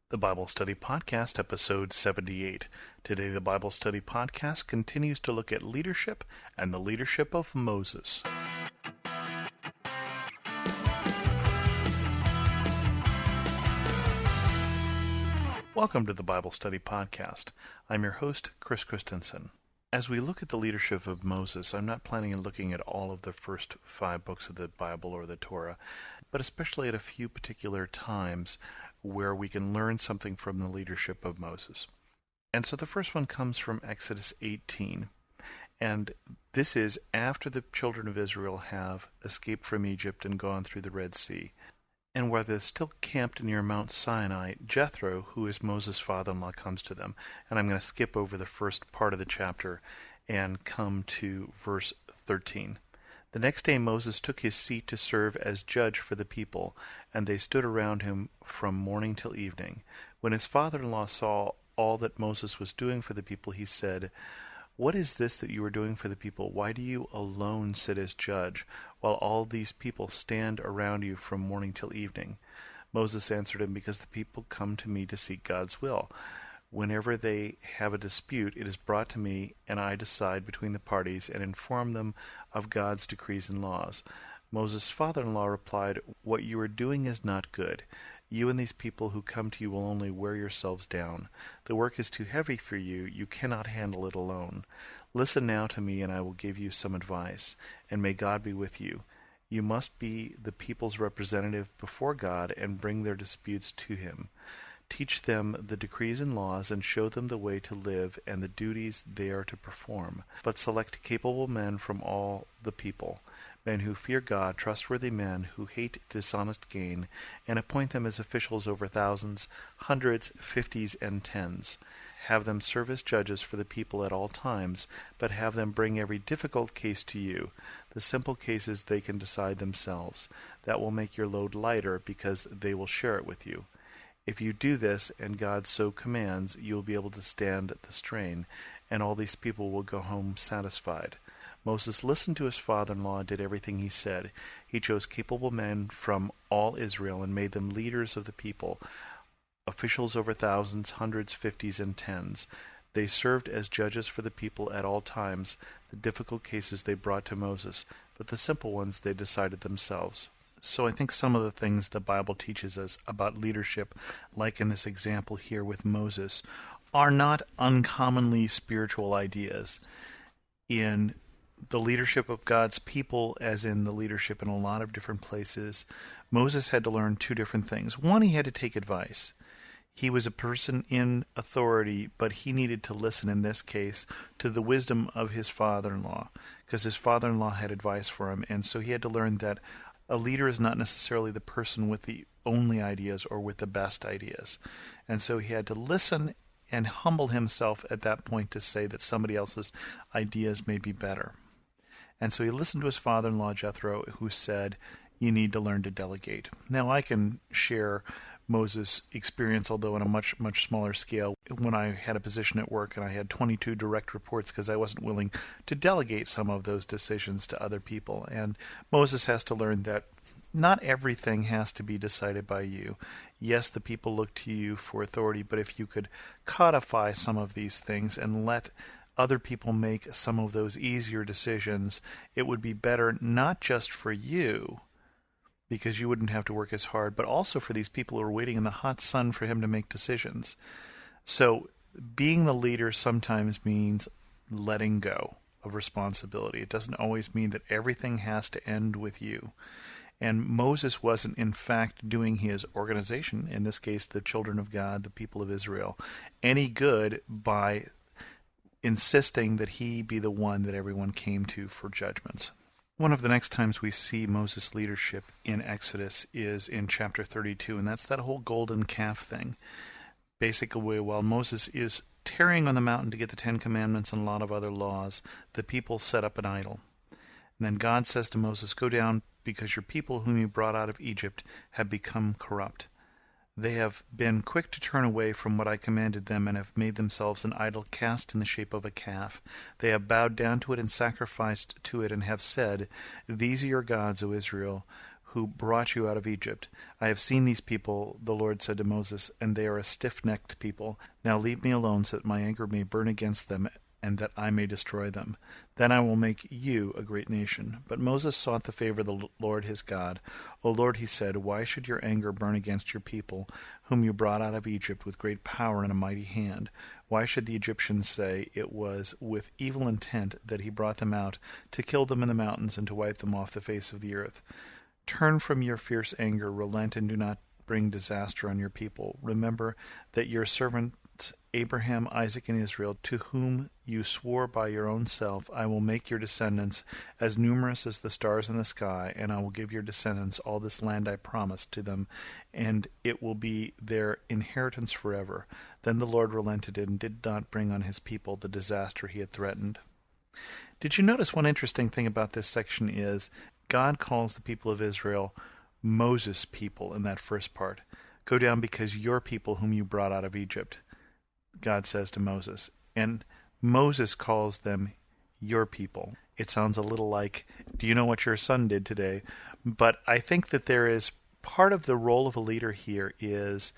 The Bible Study Podcast, episode 78. Today, the Bible Study Podcast continues to look at leadership and the leadership of Moses. Welcome to the Bible Study Podcast. I'm your host, Chris Christensen. As we look at the leadership of Moses, I'm not planning on looking at all of the first 5 books of the Bible or the Torah, but especially at a few particular times where we can learn something from the leadership of Moses. And so the first one comes from Exodus 18. And this is after the children of Israel have escaped from Egypt and gone through the Red Sea. And while they're still camped near Mount Sinai, Jethro, who is Moses' father-in-law, comes to them. And I'm going to skip over the first part of the chapter and come to verse 13. The next day Moses took his seat to serve as judge for the people, and they stood around him from morning till evening. When his father-in-law saw all that Moses was doing for the people, he said, "What is this that you are doing for the people? Why do you alone sit as judge, while all these people stand around you from morning till evening?" Moses answered him, "Because the people come to me to seek God's will. Whenever they have a dispute, it is brought to me, and I decide between the parties and inform them of God's decrees and laws." Moses' father-in-law replied, "What you are doing is not good. You and these people who come to you will only wear yourselves down. The work is too heavy for you. You cannot handle it alone. Listen now to me, and I will give you some advice, and may God be with you. You must be the people's representative before God and bring their disputes to him. Teach them the decrees and laws, and show them the way to live and the duties they are to perform. But select capable men from all the people, men who fear God, trustworthy men who hate dishonest gain, and appoint them as officials over thousands, hundreds, fifties, and tens. Have them serve as judges for the people at all times, but have them bring every difficult case to you. The simple cases they can decide themselves. That will make your load lighter, because they will share it with you. If you do this, and God so commands, you will be able to stand the strain, and all these people will go home satisfied." Moses listened to his father-in-law and did everything he said. He chose capable men from all Israel and made them leaders of the people, officials over thousands, hundreds, fifties, and tens. They served as judges for the people at all times. The difficult cases they brought to Moses, but the simple ones they decided themselves. So I think some of the things the Bible teaches us about leadership, like in this example here with Moses, are not uncommonly spiritual ideas. In the leadership of God's people, as in the leadership in a lot of different places, Moses had to learn 2 different things. One, he had to take advice. He was a person in authority, but he needed to listen, in this case, to the wisdom of his father-in-law, because his father-in-law had advice for him, and so he had to learn that a leader is not necessarily the person with the only ideas or with the best ideas. And so he had to listen and humble himself at that point to say that somebody else's ideas may be better. And so he listened to his father-in-law, Jethro, who said, "You need to learn to delegate." Now, I can share Moses' experience, although on a much, much smaller scale, when I had a position at work and I had 22 direct reports because I wasn't willing to delegate some of those decisions to other people. And Moses has to learn that not everything has to be decided by you. Yes, the people look to you for authority, but if you could codify some of these things and let other people make some of those easier decisions, it would be better not just for you, because you wouldn't have to work as hard, but also for these people who are waiting in the hot sun for him to make decisions. So being the leader sometimes means letting go of responsibility. It doesn't always mean that everything has to end with you. And Moses wasn't, in fact, doing his organization, in this case the children of God, the people of Israel, any good by insisting that he be the one that everyone came to for judgments. One of the next times we see Moses' leadership in Exodus is in chapter 32, and that's that whole golden calf thing. Basically, while Moses is tarrying on the mountain to get the 10 Commandments and a lot of other laws, the people set up an idol. And then God says to Moses, "Go down, because your people whom you brought out of Egypt have become corrupt. They have been quick to turn away from what I commanded them, and have made themselves an idol cast in the shape of a calf. They have bowed down to it and sacrificed to it, and have said, 'These are your gods, O Israel, who brought you out of Egypt. I have seen these people, the Lord said to Moses, and they are a stiff-necked people. Now leave me alone so that my anger may burn against them, and that I may destroy them. Then I will make you a great nation. But Moses sought the favor of the Lord his God. O Lord, he said, why should your anger burn against your people, whom you brought out of Egypt with great power and a mighty hand? Why should the Egyptians say it was with evil intent that he brought them out, to kill them in the mountains and to wipe them off the face of the earth? Turn from your fierce anger, relent, and do not bring disaster on your people. Remember that your servants Abraham, Isaac, and Israel, to whom you swore by your own self, I will make your descendants as numerous as the stars in the sky, and I will give your descendants all this land I promised to them, and it will be their inheritance forever. Then the Lord relented and did not bring on his people the disaster he had threatened. Did you notice one interesting thing about this section is God calls the people of Israel Moses' people in that first part. Go down because your people whom you brought out of Egypt, God says to Moses. And Moses calls them your people. It sounds a little like, do you know what your son did today? But I think that there is part of the role of a leader here is,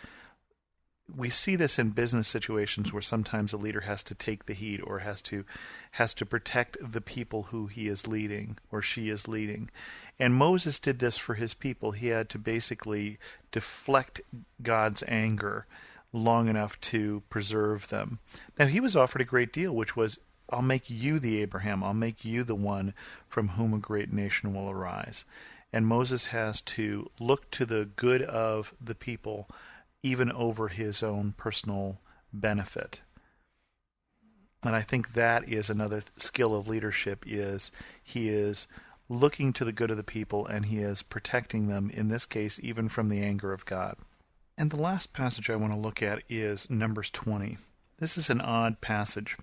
we see this in business situations where sometimes a leader has to take the heat or has to protect the people who he is leading or she is leading. And Moses did this for his people. He had to basically deflect God's anger long enough to preserve them. Now, he was offered a great deal, which was, I'll make you the Abraham. I'll make you the one from whom a great nation will arise. And Moses has to look to the good of the people even over his own personal benefit. And I think that is another skill of leadership, is he is looking to the good of the people and he is protecting them, in this case, even from the anger of God. And the last passage I want to look at is Numbers 20. This is an odd passage.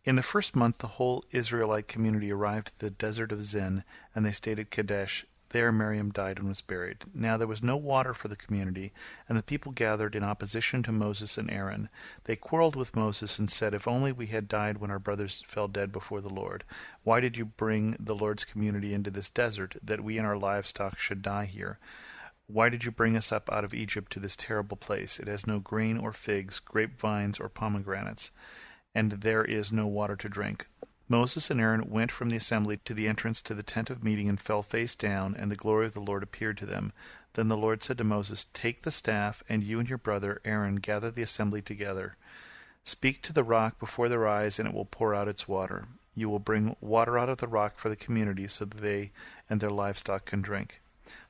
In the first month, the whole Israelite community arrived at the desert of Zin, and they stayed at Kadesh. There Miriam died and was buried. Now there was no water for the community, and the people gathered in opposition to Moses and Aaron. They quarreled with Moses and said, if only we had died when our brothers fell dead before the Lord. Why did you bring the Lord's community into this desert, that we and our livestock should die here? Why did you bring us up out of Egypt to this terrible place? It has no grain or figs, grapevines or pomegranates, and there is no water to drink. Moses and Aaron went from the assembly to the entrance to the tent of meeting and fell face down, and the glory of the Lord appeared to them. Then the Lord said to Moses, take the staff, and you and your brother Aaron gather the assembly together. Speak to the rock before their eyes, and it will pour out its water. You will bring water out of the rock for the community, so that they and their livestock can drink.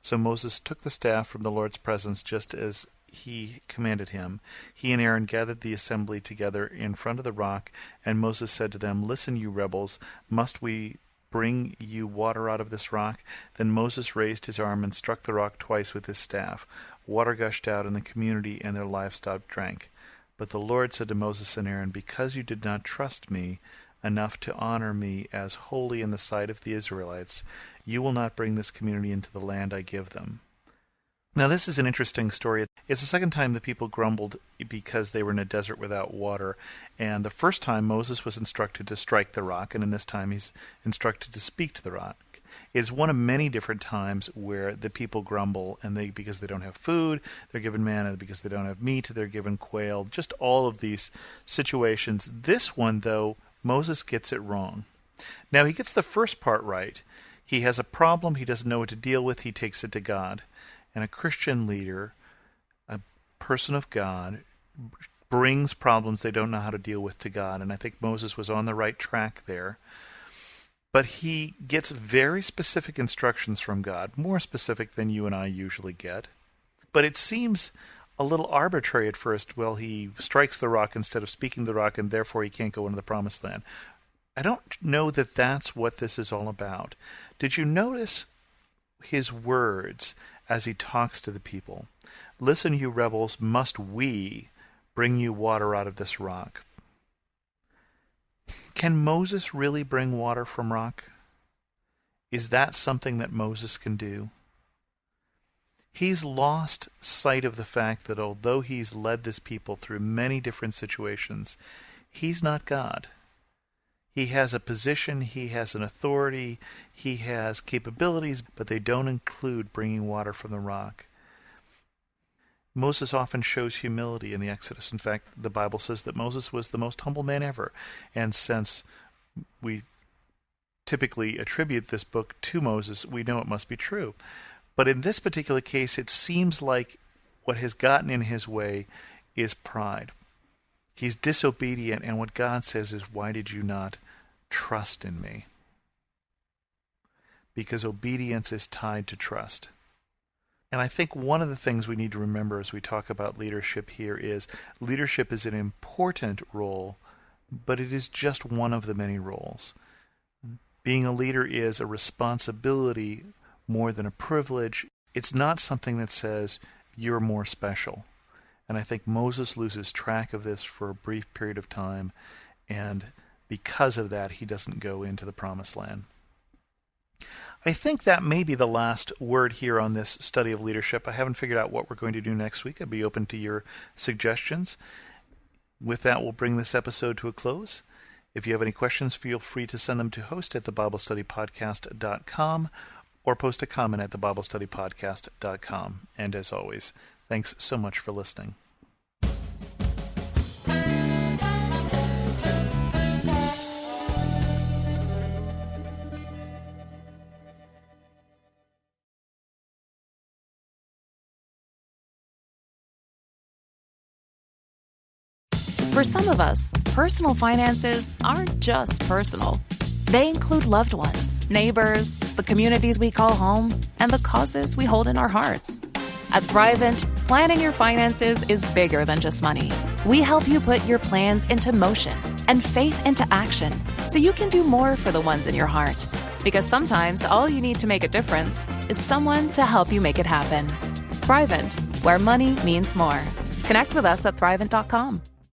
So Moses took the staff from the Lord's presence just as he commanded him. He and Aaron gathered the assembly together in front of the rock, and Moses said to them, listen, you rebels, must we bring you water out of this rock? Then Moses raised his arm and struck the rock twice with his staff. Water gushed out, and the community and their livestock drank. But the Lord said to Moses and Aaron, because you did not trust me enough to honor me as holy in the sight of the Israelites, you will not bring this community into the land I give them. Now this is an interesting story. It's the second time the people grumbled because they were in a desert without water. And the first time Moses was instructed to strike the rock, and in this time he's instructed to speak to the rock. It's one of many different times where the people grumble, and because they don't have food, they're given manna. Because they don't have meat, they're given quail. Just all of these situations. This one, though, Moses gets it wrong. Now, he gets the first part right. He has a problem, he doesn't know what to deal with, he takes it to God. And a Christian leader, a person of God, brings problems they don't know how to deal with to God. And I think Moses was on the right track there. But he gets very specific instructions from God, more specific than you and I usually get. But it seems a little arbitrary at first. Well, he strikes the rock instead of speaking to the rock, and therefore he can't go into the promised land. I don't know that that's what this is all about. Did you notice his words as he talks to the people? Listen, you rebels, must we bring you water out of this rock? Can Moses really bring water from rock? Is that something that Moses can do? He's lost sight of the fact that although he's led this people through many different situations, he's not God. He has a position, he has an authority, he has capabilities, but they don't include bringing water from the rock. Moses often shows humility in the Exodus. In fact, the Bible says that Moses was the most humble man ever. And since we typically attribute this book to Moses, we know it must be true. But in this particular case, it seems like what has gotten in his way is pride. He's disobedient, and what God says is, why did you not trust in me? Because obedience is tied to trust. And I think one of the things we need to remember as we talk about leadership here is leadership is an important role, but it is just one of the many roles. Being a leader is a responsibility more than a privilege. It's not something that says you're more special. And I think Moses loses track of this for a brief period of time, and because of that, he doesn't go into the Promised Land. I think that may be the last word here on this study of leadership. I haven't figured out what we're going to do next week. I'd be open to your suggestions. With that, we'll bring this episode to a close. If you have any questions, feel free to send them to host@thebiblestudypodcast.com or post a comment at thebiblestudypodcast.com. And as always, thanks so much for listening. For some of us, personal finances aren't just personal. They include loved ones, neighbors, the communities we call home, and the causes we hold in our hearts. At Thrivent, planning your finances is bigger than just money. We help you put your plans into motion and faith into action so you can do more for the ones in your heart. Because sometimes all you need to make a difference is someone to help you make it happen. Thrivent, where money means more. Connect with us at Thrivent.com.